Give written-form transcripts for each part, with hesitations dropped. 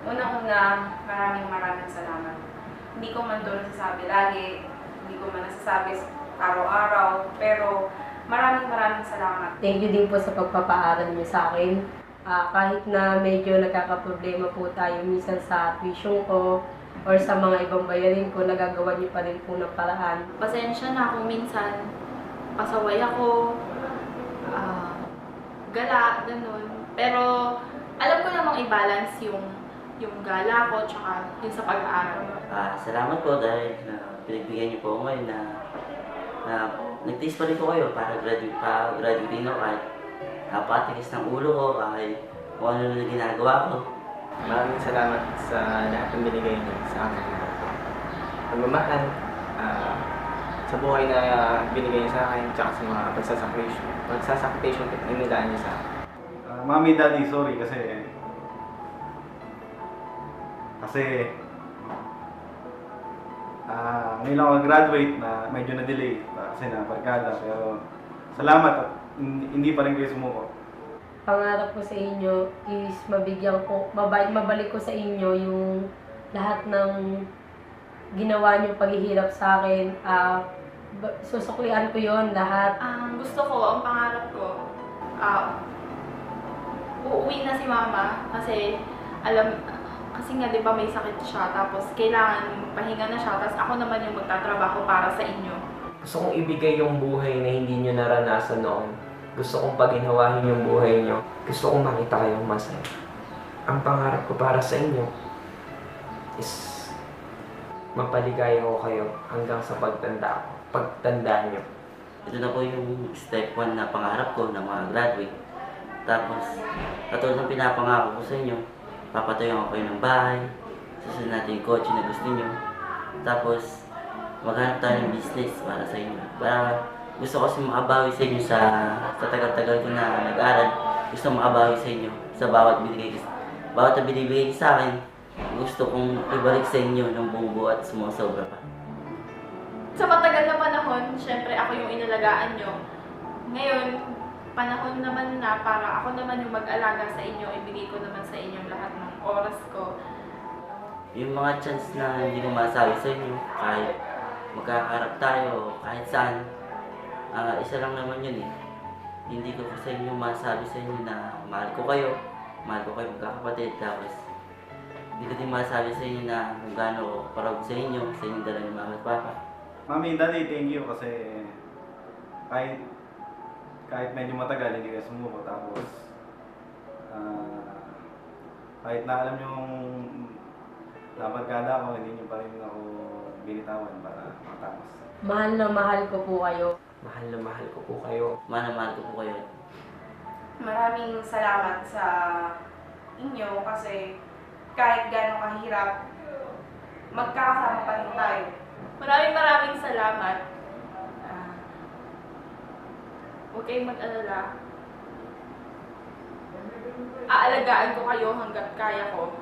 Unang-una, maraming salamat. Hindi ko man doon nasasabi lagi, hindi ko man nasasabi araw-araw, pero maraming salamat. Thank you din po sa pagpapaaral niyo sa akin. Kahit na medyo nagkakaproblema po tayo minsan sa tuition ko or sa mga ibang bayarin ko, nagagawa niyo pa rin po ng paraan. Pasensya na kung minsan pasaway ako, gala, ganun. Pero alam ko namang i-balance yung gala ko tsaka yung sa pag-aaral. Salamat po dahil pinagbigyan niyo po ako ngayon na nag-taste pa rin po kayo para graduate din ako kahit napatigas ng ulo ko kahit kung ano na ginagawa ko. Maraming salamat sa lahat ng binigay niyo sa akin. Pagmamahal, sa buhay na binigay niyo sa akin, tsaka sa mga pagsasakripisyo na inilaan niyo sa akin. Mami, Daddy, sorry kasi ngayon lang ako graduate na medyo na-delay kasi nabarkada, pero salamat at hindi pa rin kayo sumuko. Pangarap ko sa inyo is mabalik ko sa inyo yung lahat ng ginawa niyo paghihirap sa akin. Susuklian ko yon lahat. Gusto ko, ang pangarap ko, uuwi na si Mama kasi kasi nga 'di ba may sakit siya tapos kailangan pahinga na siya tapos ako naman yung magtatrabaho para sa inyo. Gusto kong ibigay yung buhay na hindi nyo naranasan noon. Gusto kong paginhawahin yung buhay nyo. Gusto kong makita kayong masaya. Ang pangarap ko para sa inyo is mapaligaya ko kayo hanggang sa pagtanda nyo. Ito na po yung step 1 na pangarap ko na mga graduate. Tapos, katulad ng pinapangako ko sa inyo, papatayo ako kayo ng bahay, susunod natin yung kotse na gusto nyo. Tapos, maghanap tayo ng business para sa inyo. Para gusto ko kasi makabawi sa inyo sa tagal-tagal ko na nag-aral. Gusto makabawi sa inyo sa bawat na binibigay sa akin. Gusto kong ibalik sa inyo ng buong buo at sumusobra pa. Sa matagal na panahon, syempre ako yung inalagaan nyo. Ngayon, panahon naman na para ako naman yung mag-alaga sa inyo, ibigay ko naman sa inyo lahat ng oras ko. Yung mga chance na hindi ko masabi sa inyo, kahit magkakaharap tayo, kahit saan, isa lang naman yun eh. Hindi ko sa inyo masabi sa inyo na mahal ko kayo magkakapatid, tapos hindi ko din masabi sa inyo na kung gaano ko proud sa inyo dala ni Mama at Papa. Mami, Daddy, thank you kasi kahit medyo matagal, hindi kayo sumuko. Tapos, kahit na alam yung nabarkada ako, hindi nyo pa rin ako binitawan para matapos. Mahal na mahal ko po kayo. Mahal na mahal ko po kayo. Mahal ko po kayo. Maraming salamat sa inyo kasi kahit gano'ng kahirap, magkakasama pa rin tayo. Maraming salamat. Huwag kayong mag-alala. Aalagaan ko kayo hanggat kaya ko.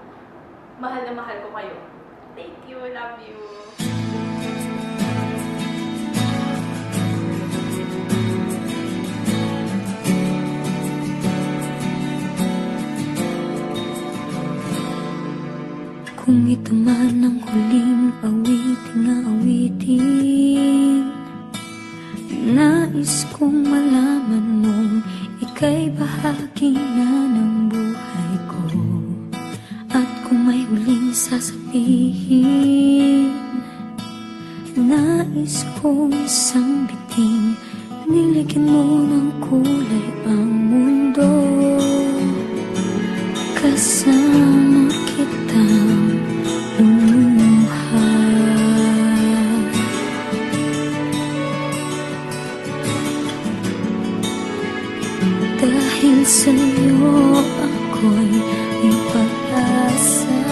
Mahal na mahal ko kayo. Thank you, love you. Kung ito man ang huling awiting nais kong malaman mong ika'y bahagi na ng buhay ko. At kung may huling sasabihin, nais kong isang biting nilagyan mo ng kulay ang mundo. Kasama kitang lumuha. Dahil sa'yo ako'y may pag-asa.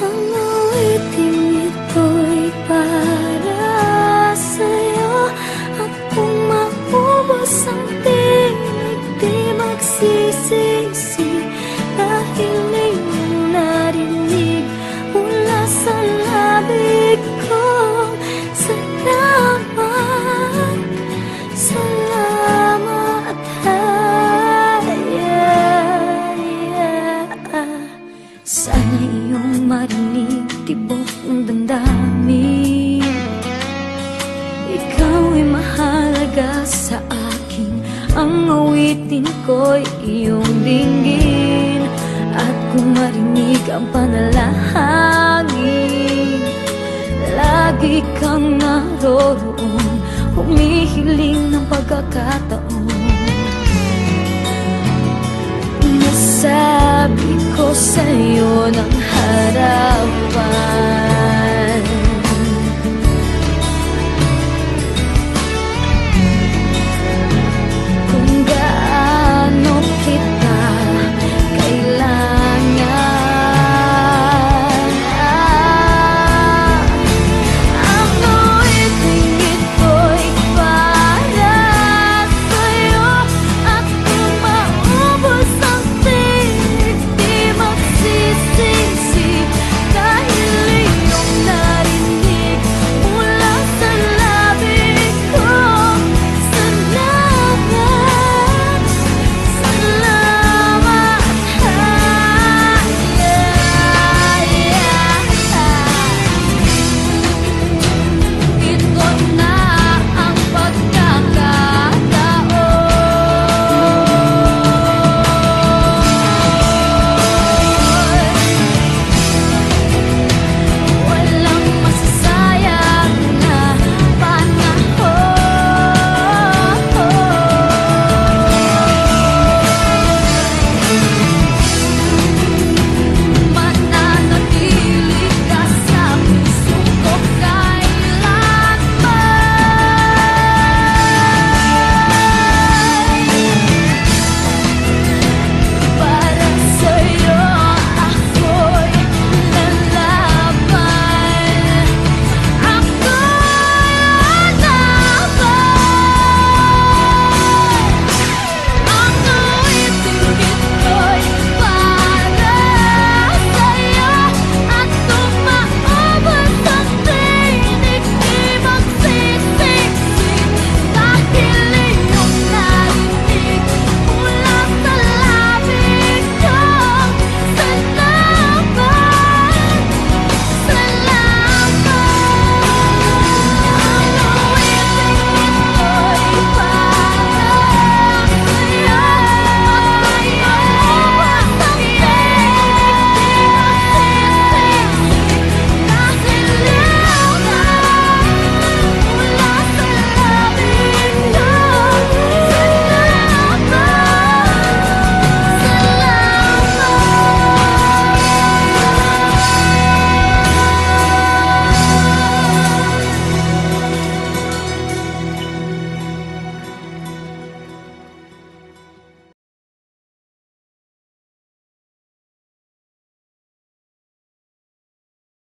Ang awiting ito'y para sa'yo. At kung maubos ang tinig, di magsisisi. Dahil iyong narinig mula sa labig ko. Salamat, salamat, ay ang awitin ko'y iyong dinggin. At kung marinig ang panalangin, lagi kang naroroon, humihiling ng pagkakataon. Nasabi ko sa'yo ng harap